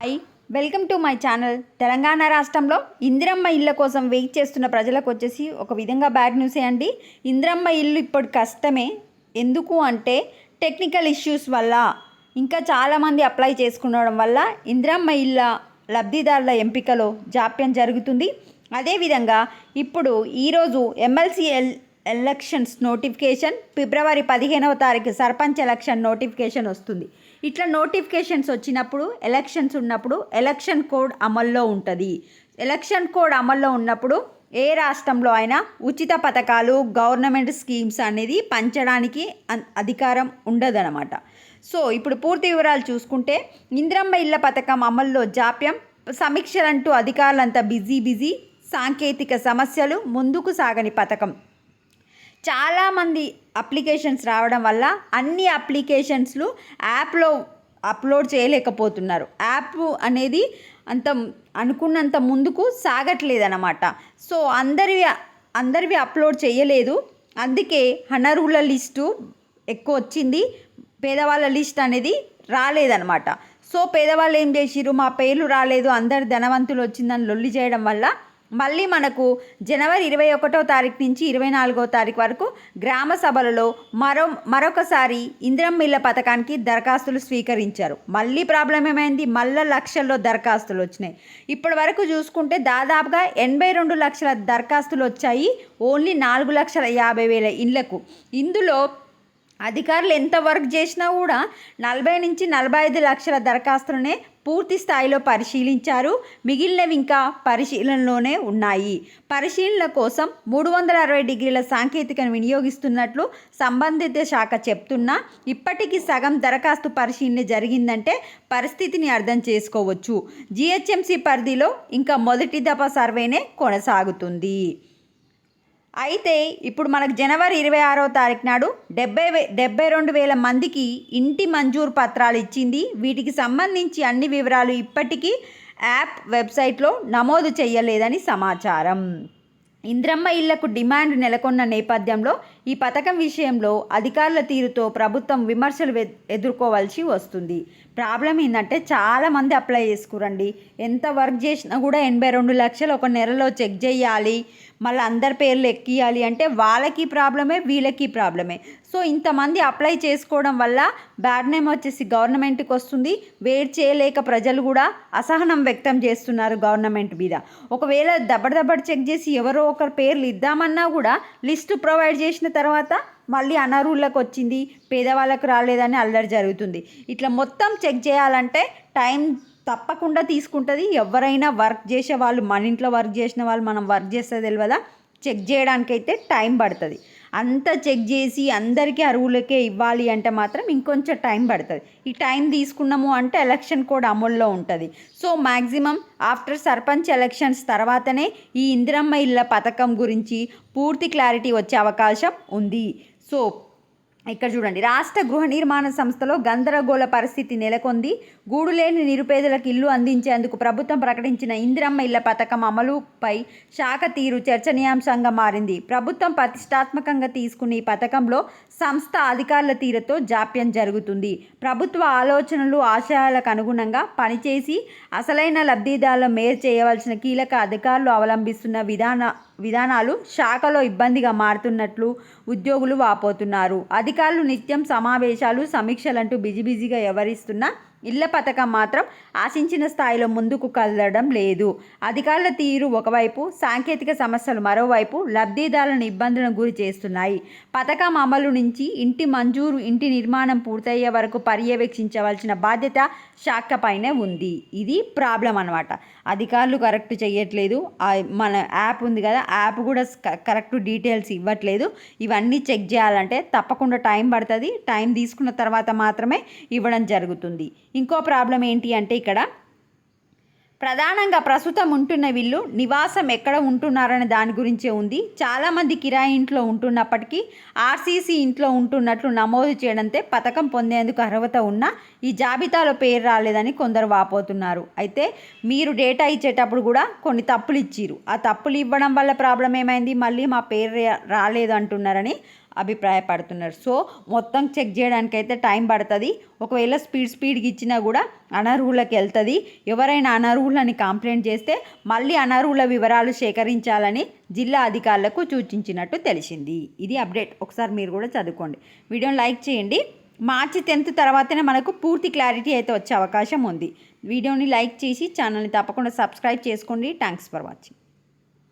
Hi, welcome to my channel. Telangana రాష్ట్రంలో ఇందిరమ్మ ఇళ్ళ కోసం వెయిట్ చేస్తున్న ప్రజలకు వచ్చేసి ఒక విధంగా బ్యాడ్ న్యూసే అండి. ఇందిరమ్మ ఇల్లు ఇప్పుడు కష్టమే. ఎందుకు అంటే టెక్నికల్ ఇష్యూస్ వల్ల ఇంకా చాలామంది అప్లై చేసుకునడం వల్ల ఇందిరమ్మ ఇళ్ళ లబ్ధిదారుల ఎంపికలో జాప్యం జరుగుతుంది. అదేవిధంగా ఇప్పుడు ఈరోజు ఎమ్మెల్సీ ఎలక్షన్స్ నోటిఫికేషన్, ఫిబ్రవరి 15వ తారీఖు సర్పంచ్ ఎలక్షన్ నోటిఫికేషన్ వస్తుంది. ఇట్లా నోటిఫికేషన్స్ వచ్చినప్పుడు, ఎలక్షన్స్ ఉన్నప్పుడు ఎలక్షన్ కోడ్ అమల్లో ఉంటుంది. ఎలక్షన్ కోడ్ అమల్లో ఉన్నప్పుడు ఏ రాష్ట్రంలో అయినా ఉచిత పథకాలు, గవర్నమెంట్ స్కీమ్స్ అనేది పంచడానికి అధికారం ఉండదన్నమాట. సో ఇప్పుడు పూర్తి వివరాలు చూసుకుంటే, ఇందిరమ్మ ఇళ్ళ పథకం అమల్లో జాప్యం, సమీక్షలంటూ అధికారులంతా బిజీ, సాంకేతిక సమస్యలు, ముందుకు సాగని పథకం. చాలామంది అప్లికేషన్స్ రావడం వల్ల అన్ని అప్లికేషన్స్లు యాప్లో అప్లోడ్ చేయలేకపోతున్నారు. యాప్ అనేది అనుకున్నంత ముందుకు సాగట్లేదన్నమాట. సో అందరివి అప్లోడ్ చేయలేదు. అందుకే అనర్హుల లిస్టు ఎక్కువ వచ్చింది, పేదవాళ్ళ లిస్ట్ అనేది రాలేదన్నమాట. సో పేదవాళ్ళు ఏం చేసిర్రు, మా పేర్లు రాలేదు, అందరు ధనవంతులు వచ్చిందని లొల్లి చేయడం వల్ల మళ్ళీ మనకు జనవరి 21వ తారీఖు నుంచి 24వ తారీఖు వరకు గ్రామ సభలలో మరొకసారి ఇందిరమ్మ ఇళ్ళ పథకానికి దరఖాస్తులు స్వీకరించారు. మళ్ళీ ప్రాబ్లం ఏమైంది, మళ్ళీ లక్షల్లో దరఖాస్తులు వచ్చినాయి. ఇప్పటి వరకు చూసుకుంటే దాదాపుగా 82 లక్షల దరఖాస్తులు వచ్చాయి, ఓన్లీ 4,50,000 ఇళ్లకు. ఇందులో అధికారులు ఎంత వర్క్ చేసినా కూడా 40 నుంచి 45 లక్షల దరఖాస్తులనే పూర్తి స్థాయిలో పరిశీలించారు. మిగిలినవి ఇంకా పరిశీలనలోనే ఉన్నాయి. పరిశీలన కోసం 360 డిగ్రీల సాంకేతికను వినియోగిస్తున్నట్లు సంబంధిత శాఖ చెప్తున్నా ఇప్పటికీ సగం దరఖాస్తు పరిశీలన జరిగిందంటే పరిస్థితిని అర్థం చేసుకోవచ్చు. జిహెచ్ఎంసీ పరిధిలో ఇంకా మొదటి దఫా సర్వేనే కొనసాగుతుంది. అయితే ఇప్పుడు మనకు జనవరి 26వ తారీఖు నాడు 72,000 మందికి ఇంటి మంజూరు పత్రాలు ఇచ్చింది. వీటికి సంబంధించి అన్ని వివరాలు ఇప్పటికీ యాప్ వెబ్సైట్లో నమోదు చేయలేదని సమాచారం. ఇందిరమ్మ ఇళ్లకు డిమాండ్ నెలకొన్న నేపథ్యంలో ఈ పథకం విషయంలో అధికారుల తీరుతో ప్రభుత్వం విమర్శలు ఎదుర్కోవాల్సి వస్తుంది. ప్రాబ్లం ఏంటంటే చాలామంది అప్లై చేసుకురండి. ఎంత వర్క్ చేసినా కూడా 82 లక్షలు ఒక నెలలో చెక్ చేయాలి, మళ్ళీ అందరి పేర్లు ఎక్కియాలి అంటే వాళ్ళకి ప్రాబ్లమే, వీళ్ళకి ప్రాబ్లమే. సో ఇంతమంది అప్లై చేసుకోవడం వల్ల బ్యాడ్ నేమ్ వచ్చేసి గవర్నమెంట్కి వస్తుంది. వెయిట్ చేయలేక ప్రజలు కూడా అసహనం వ్యక్తం చేస్తున్నారు గవర్నమెంట్ మీద. ఒకవేళ దబ్బడి చెక్ చేసి ఎవరో ఒకరి పేర్లు ఇద్దామన్నా కూడా లిస్టు ప్రొవైడ్ చేసిన తర్వాత మళ్ళీ అనర్హులకు వచ్చింది, పేదవాళ్ళకు రాలేదని అల్లరి జరుగుతుంది. ఇట్లా మొత్తం చెక్ చేయాలంటే టైం తప్పకుండా తీసుకుంటుంది. ఎవరైనా వర్క్ చేసే వాళ్ళు, మన ఇంట్లో వర్క్ చేసిన వాళ్ళు మనం వర్క్ చేస్తే తెలియదా, చెక్ చేయడానికైతే టైం పడుతుంది. అంతా చెక్ చేసి అందరికీ అర్హులకే ఇవ్వాలి అంటే మాత్రం ఇంకొంచెం టైం పడుతుంది. ఈ టైం తీసుకున్నాము అంటే ఎలక్షన్ కోడ్ అమల్లో ఉంటుంది. So maximum after sarpanch elections తర్వాతనే ఈ ఇందిరమ్మ ఇళ్ళ పథకం గురించి పూర్తి క్లారిటీ వచ్చే అవకాశం ఉంది. సో ఇక్కడ చూడండి, రాష్ట్ర గృహ నిర్మాణ సంస్థలో గందరగోళ పరిస్థితి నెలకొంది. గూడులేని నిరుపేదలకు ఇల్లు అందించేందుకు ప్రభుత్వం ప్రకటించిన ఇందిరమ్మ ఇళ్ల పథకం అమలుపై శాఖ తీరు చర్చనీయాంశంగా మారింది. ప్రభుత్వం ప్రతిష్టాత్మకంగా తీసుకున్న ఈ పథకంలో సంస్థ అధికారుల తీరుతో జాప్యం జరుగుతుంది. ప్రభుత్వ ఆలోచనలు, ఆశయాలకు అనుగుణంగా పనిచేసి అసలైన లబ్ధిదారుల మేలు చేయవలసిన కీలక అధికారులు అవలంబిస్తున్న విధానాలు శాఖలో ఇబ్బందిగా మారుతున్నట్లు ఉద్యోగులు వాపోతున్నారు. అధికారులు నిత్యం సమావేశాలు, సమీక్షలంటూ బిజీగా వ్యవహరిస్తున్నా ఇళ్ల పథకం మాత్రం ఆశించిన స్థాయిలో ముందుకు కదలడం లేదు. అధికారుల తీరు ఒకవైపు, సాంకేతిక సమస్యలు మరోవైపు లబ్ధిదారులను ఇబ్బందులకు గురి చేస్తున్నాయి. పథకం అమలు నుంచి ఇంటి మంజూరు, ఇంటి నిర్మాణం పూర్తయ్యే వరకు పర్యవేక్షించవలసిన బాధ్యత శాఖపైనే ఉంది. ఇది ప్రాబ్లం అనమాట. అధికారులు కరెక్ట్ చేయట్లేదు. మన యాప్ ఉంది కదా, యాప్ కూడా కరెక్ట్ డీటెయిల్స్ ఇవ్వట్లేదు. ఇవన్నీ చెక్ చేయాలంటే తప్పకుండా టైం పడుతుంది. టైం తీసుకున్న తర్వాత మాత్రమే ఇవ్వడం జరుగుతుంది. ఇంకో ప్రాబ్లం ఏంటి అంటే ఇక్కడ ప్రధానంగా ప్రస్తుతం ఉంటున్న వీళ్ళు నివాసం ఎక్కడ ఉంటున్నారనే దాని గురించే ఉంది. చాలామంది కిరాయి ఇంట్లో ఉంటున్నప్పటికీ ఆర్సీసీ ఇంట్లో ఉంటున్నట్లు నమోదు చేయడంతో పథకం పొందేందుకు అర్హత ఉన్న ఈ జాబితాలో పేరు రాలేదని కొందరు వాపోతున్నారు. అయితే మీరు డేటా ఇచ్చేటప్పుడు కూడా కొన్ని తప్పులు ఇచ్చిరు. ఆ తప్పులు ఇవ్వడం వల్ల ప్రాబ్లం ఏమైంది, మళ్ళీ మా పేరు రాలేదు అంటున్నారని అభిప్రాయపడుతున్నారు. సో మొత్తం చెక్ చేయడానికైతే టైం పడుతుంది. ఒకవేళ స్పీడ్గా ఇచ్చినా కూడా అనర్హులకి వెళ్తుంది. ఎవరైనా అనర్హులని కంప్లైంట్ చేస్తే మళ్ళీ అనర్హుల వివరాలు సేకరించాలని జిల్లా అధికారులకు సూచించినట్టు తెలిసింది. ఇది అప్డేట్. ఒకసారి మీరు కూడా చదువుకోండి. వీడియోని లైక్ చేయండి. మార్చి 10th తర్వాతనే మనకు పూర్తి క్లారిటీ అయితే వచ్చే అవకాశం ఉంది. వీడియోని లైక్ చేసి ఛానల్ని తప్పకుండా సబ్స్క్రైబ్ చేసుకోండి. Thanks for watching.